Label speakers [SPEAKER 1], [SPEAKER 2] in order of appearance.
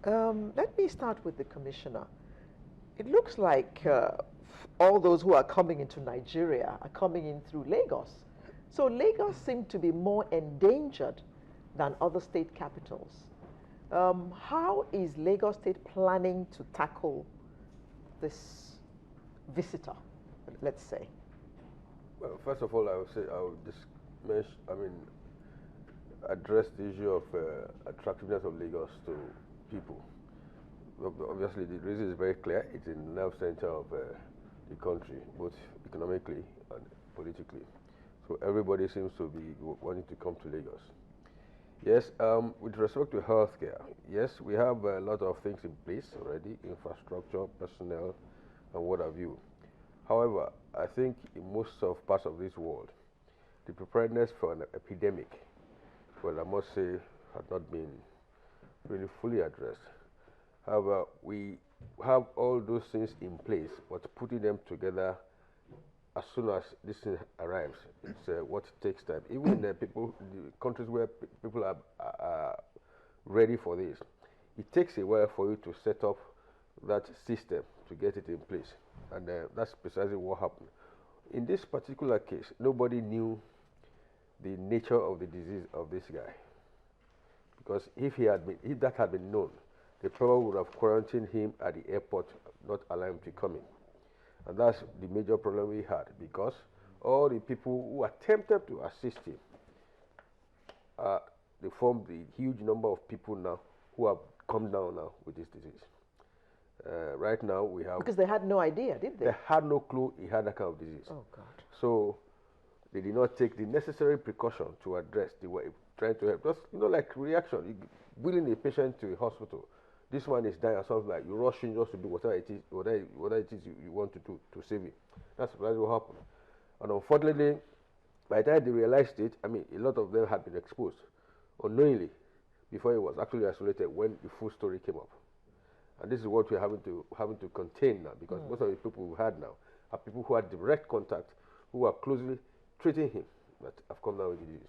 [SPEAKER 1] Let me start with the commissioner. It looks like all those who are coming into Nigeria are coming in through Lagos. So Lagos seems to be more endangered than other state capitals. How is Lagos State planning to tackle this visitor, let's say?
[SPEAKER 2] Well, first of all, I would say I would just address the issue of attractiveness of Lagos to people. Obviously, the reason is very clear. It's in the nerve center of the country, both economically and politically. So everybody seems to be wanting to come to Lagos. Yes, with respect to healthcare, yes, we have a lot of things in place already, infrastructure, personnel, and what have you. However, I think in most of parts of this world, the preparedness for an epidemic, well, I must say, had not been really fully addressed. However, we have all those things in place, but putting them together as soon as this thing arrives, it's what takes time. Even the countries where people are ready for this, it takes a while for you to set up that system to get it in place, and that's precisely what happened. In this particular case, nobody knew the nature of the disease of this guy, because if that had been known, they probably would have quarantined him at the airport, not allow him to come in. And that's the major problem we had, because all the people who attempted to assist him, they formed the huge number of people now who have come down now with this disease. Right now we have...
[SPEAKER 1] Because they had no idea, did they?
[SPEAKER 2] They had no clue he had that kind of disease.
[SPEAKER 1] Oh, God.
[SPEAKER 2] So they did not take the necessary precaution to address the way trying to help. Just, like reaction, wheeling a patient to a hospital. This one is dying or something, like you rush in just to do whatever it is, you want to do to save it. That's what happened. And unfortunately, by the time they realized it, a lot of them had been exposed unknowingly before it was actually isolated when the full story came up. And this is what we're having to contain now, because most of the people we had now are people who had direct contact, who are closely treating him, that have come down with the disease.